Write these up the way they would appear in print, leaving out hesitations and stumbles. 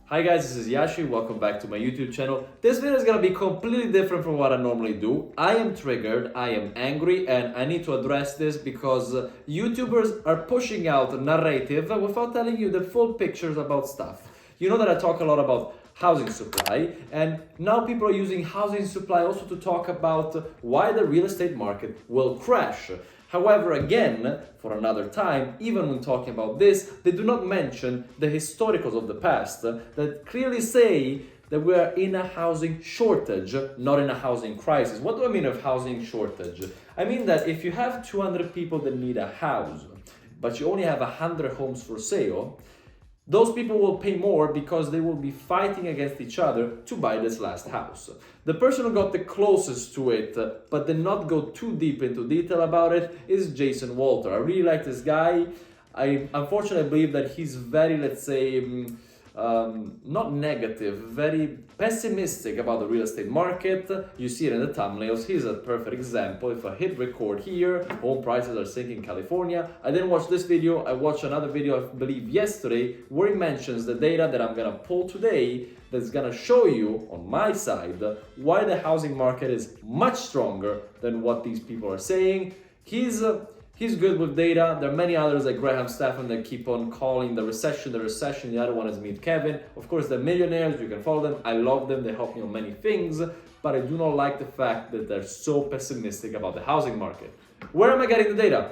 Hi guys, this is Yashi, welcome back to my YouTube channel. This video is gonna be completely different from what I normally do. I am triggered, I am angry, and I need to address this because YouTubers are pushing out a narrative without telling you the full pictures about stuff. You know that I talk a lot about housing supply, and now people are using housing supply also to talk about why the real estate market will crash. However, again, for another time, even when talking about this, they do not mention the historicals of the past that clearly say that we are in a housing shortage, not in a housing crisis. What do I mean of housing shortage? I mean that if you have 200 people that need a house, but you only have 100 homes for sale, those people will pay more because they will be fighting against each other to buy this last house. The person who got the closest to it, but did not go too deep into detail about it, is Jason Walter. I really like this guy. I unfortunately believe that he's very, let's say, not negative, very pessimistic about the real estate market. You see it in the thumbnails. Here's a perfect example. If I hit record here, home prices are sinking in California. I didn't watch this video. I watched another video, I believe yesterday, where he mentions the data that I'm gonna pull today that's gonna show you on my side why the housing market is much stronger than what these people are saying. He's good with data. There are many others like Graham Stephan that keep on calling the recession. The other one is Meet Kevin. Of course, they're millionaires. You can follow them. I love them. They help me on many things. But I do not like the fact that they're so pessimistic about the housing market. Where am I getting the data?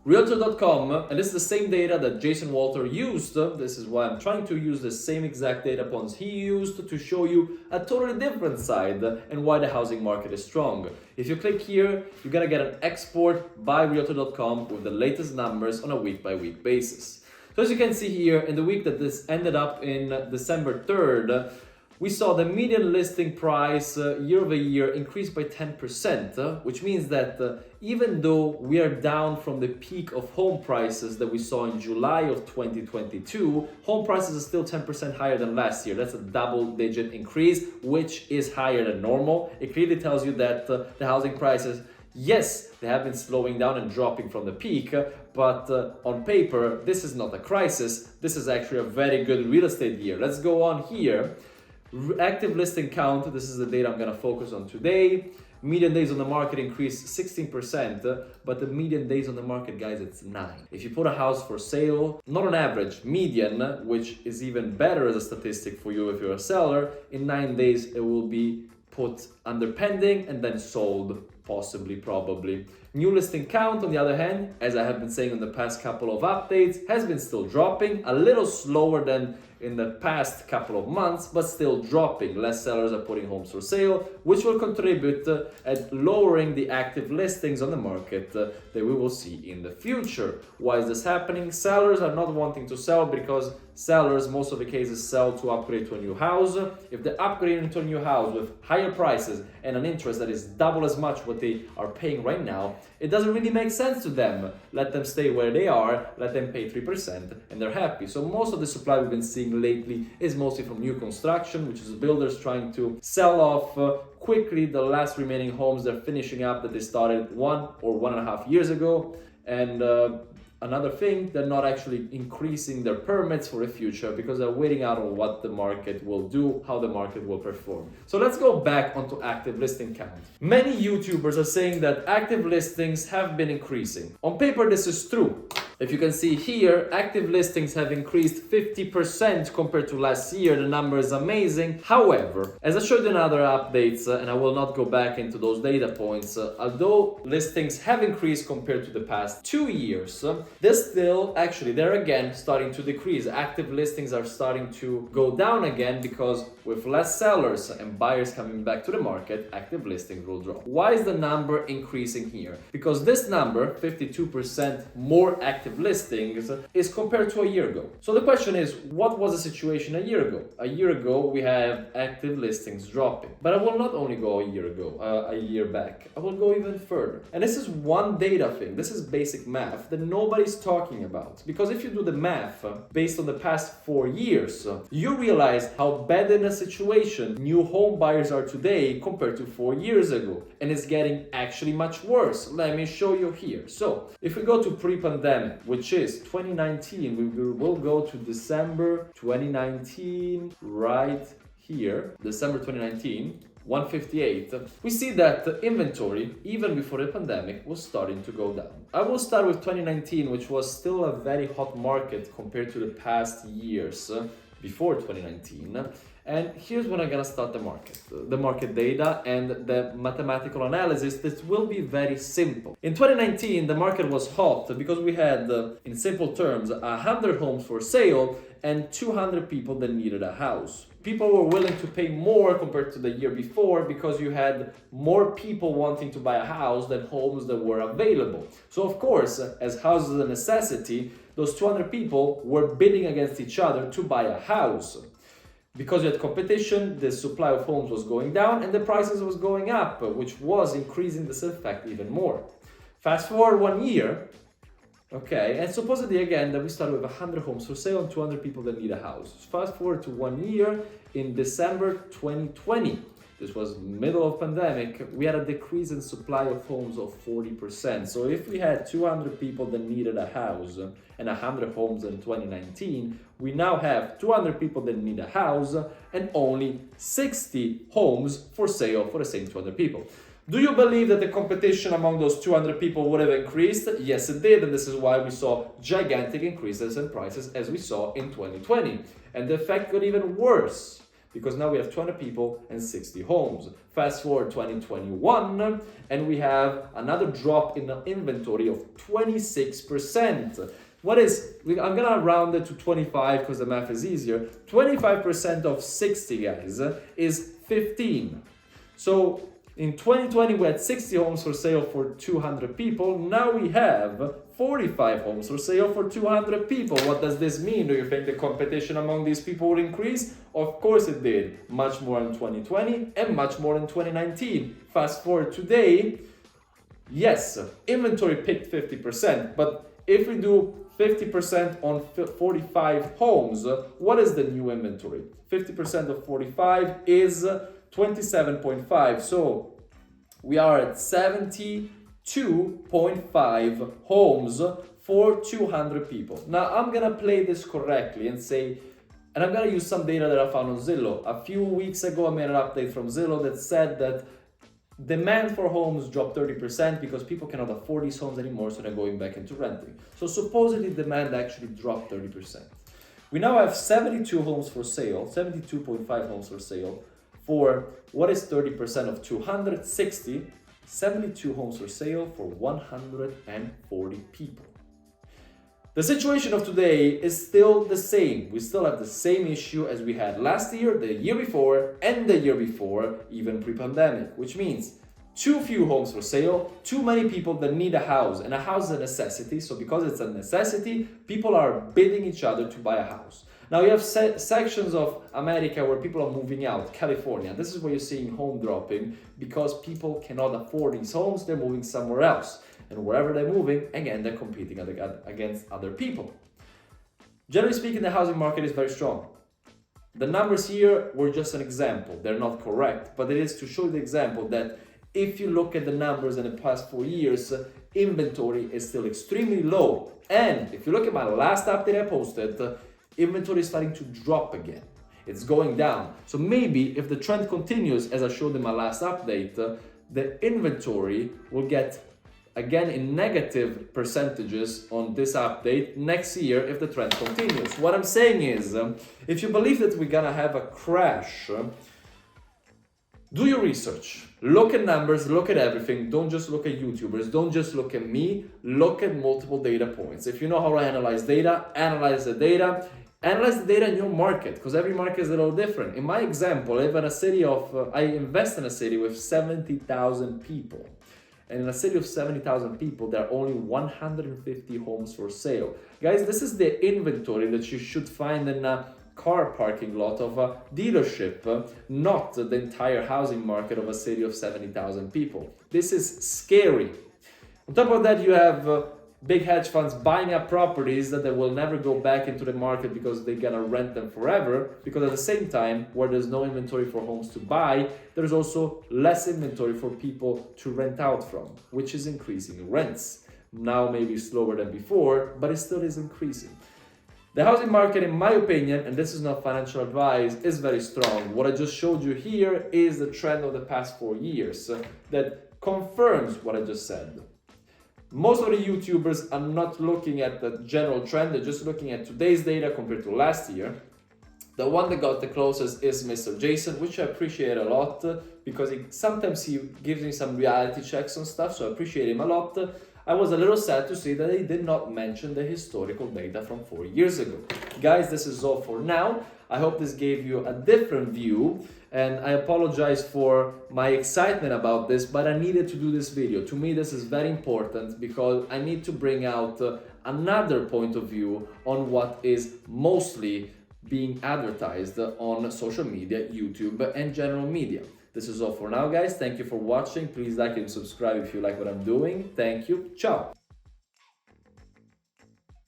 Realtor.com, and this is the same data that Jason Walter used. This is why I'm trying to use the same exact data points he used to show you a totally different side and why the housing market is strong. If you click here, you're gonna get an export by Realtor.com with the latest numbers on a week-by-week basis. So as you can see here, in the week that this ended up in December 3rd, we saw the median listing price year over year increase by 10%, which means that even though we are down from the peak of home prices that we saw in July of 2022, home prices are still 10% higher than last year. That's a double-digit increase, which is higher than normal. It clearly tells you that the housing prices, yes, they have been slowing down and dropping from the peak, but on paper, this is not a crisis. This is actually a very good real estate year. Let's go on here. Active listing count, this is the data I'm going to focus on today. Median days on the market increased 16%, but the median days on the market, guys, it's 9. If you put a house for sale, not on average, median, which is even better as a statistic for you if you're a seller, in 9 days it will be put under pending and then sold, possibly, probably. New listing count, on the other hand, as I have been saying in the past couple of updates, has been still dropping, a little slower than in the past couple of months, but still dropping. Less sellers are putting homes for sale, which will contribute at lowering the active listings on the market that we will see in the future. Why is this happening? Sellers are not wanting to sell because sellers, most of the cases, sell to upgrade to a new house. If they're upgrading to a new house with higher prices and an interest that is double as much what they are paying right now, it doesn't really make sense to them. Let them stay where they are, let them pay 3%, and they're happy. So most of the supply we've been seeing lately is mostly from new construction, which is builders trying to sell off quickly the last remaining homes they're finishing up that they started 1 or 1.5 years ago. And another thing, they're not actually increasing their permits for the future because they're waiting out on what the market will do, how the market will perform. So let's go back onto active listing count. Many YouTubers are saying that active listings have been increasing. On paper, this is true. If you can see here, active listings have increased 50% compared to last year. The number is amazing. However, as I showed in other updates, and I will not go back into those data points, although listings have increased compared to the past 2 years, they're again starting to decrease. Active listings are starting to go down again because with less sellers and buyers coming back to the market, active listings will drop. Why is the number increasing here? Because this number, 52% more active listings, is compared to a year ago. So the question is, what was the situation a year ago? A year ago, we have active listings dropping. But I will not only go a year back. I will go even further. And this is one data thing. This is basic math that nobody's talking about. Because if you do the math based on the past 4 years, you realize how bad in a situation new home buyers are today compared to 4 years ago. And it's getting actually much worse. Let me show you here. So if we go to pre-pandemic, which is 2019. We will go to December 2019 right here, December 2019. 158, we see that the inventory, even before the pandemic, was starting to go down. I will start with 2019, which was still a very hot market compared to the past years before 2019. And here's when I'm gonna start the market data and the mathematical analysis. This will be very simple. In 2019, the market was hot because we had, in simple terms, 100 homes for sale and 200 people that needed a house. People were willing to pay more compared to the year before because you had more people wanting to buy a house than homes that were available. So of course, as houses are a necessity, those 200 people were bidding against each other to buy a house. Because you had competition, the supply of homes was going down and the prices was going up, which was increasing this effect even more. Fast forward 1 year, okay, and supposedly again that we started with 100 homes for sale and 200 people that need a house. Fast forward to 1 year, in December 2020, this was middle of pandemic, we had a decrease in supply of homes of 40%. So if we had 200 people that needed a house and 100 homes in 2019, we now have 200 people that need a house and only 60 homes for sale for the same 200 people. Do you believe that the competition among those 200 people would have increased? Yes, it did, and this is why we saw gigantic increases in prices as we saw in 2020. And the effect got even worse, because now we have 200 people and 60 homes. Fast forward 2021, and we have another drop in the inventory of 26%. I'm gonna round it to 25 because the math is easier. 25% of 60, guys, is 15. So in 2020, we had 60 homes for sale for 200 people. Now we have 45 homes for sale for 200 people. What does this mean? Do you think the competition among these people will increase? Of course it did. Much more in 2020 and much more in 2019. Fast forward today, yes, inventory picked 50%, but if we do 50% on 45 homes, what is the new inventory? 50% of 45 is 27.5. So we are at 72.5 homes for 200 people. Now I'm gonna play this correctly and say, and I'm gonna use some data that I found on Zillow. A few weeks ago, I made an update from Zillow that said that demand for homes dropped 30% because people cannot afford these homes anymore, so they're going back into renting. So supposedly demand actually dropped 30%. We now have 72 homes for sale, 72.5 homes for sale, for what is 30% of 260, 72 homes for sale for 140 people. The situation of today is still the same. We still have the same issue as we had last year, the year before, and the year before, even pre-pandemic, which means too few homes for sale, too many people that need a house, and a house is a necessity. So because it's a necessity, people are bidding each other to buy a house. Now you have sections of America where people are moving out, California. This is where you're seeing home dropping because people cannot afford these homes, they're moving somewhere else. And wherever they're moving, again, they're competing against other people. Generally speaking, the housing market is very strong. The numbers here were just an example. They're not correct, but it is to show the example that if you look at the numbers in the past 4 years, inventory is still extremely low. And if you look at my last update I posted, inventory is starting to drop again. It's going down. So maybe if the trend continues, as I showed in my last update, the inventory will get again in negative percentages on this update next year if the trend continues. What I'm saying is, if you believe that we're gonna have a crash, do your research. Look at numbers, look at everything. Don't just look at YouTubers. Don't just look at me. Look at multiple data points. If you know how to analyze data, analyze the data. Analyze the data in your market, because every market is a little different. In my example, I invest in a city with 70,000 people. And in a city of 70,000 people, there are only 150 homes for sale. Guys, this is the inventory that you should find in a car parking lot of a dealership, not the entire housing market of a city of 70,000 people. This is scary. On top of that, you have big hedge funds buying up properties that they will never go back into the market because they're gonna rent them forever, because at the same time, where there's no inventory for homes to buy, there's also less inventory for people to rent out from, which is increasing rents. now maybe slower than before, but it still is increasing. The housing market, in my opinion, and this is not financial advice, is very strong. What I just showed you here is the trend of the past 4 years that confirms what I just said. Most of the YouTubers are not looking at the general trend, they're just looking at today's data compared to last year. The one that got the closest is Mr. Jason, which I appreciate a lot because sometimes he gives me some reality checks on stuff, so I appreciate him a lot. I was a little sad to see that he did not mention the historical data from 4 years ago. Guys, this is all for now. I hope this gave you a different view, and I apologize for my excitement about this, but I needed to do this video. To me, this is very important because I need to bring out another point of view on what is mostly being advertised on social media, YouTube, and general media. This is all for now, guys. Thank you for watching. Please like and subscribe if you like what I'm doing. Thank you. Ciao.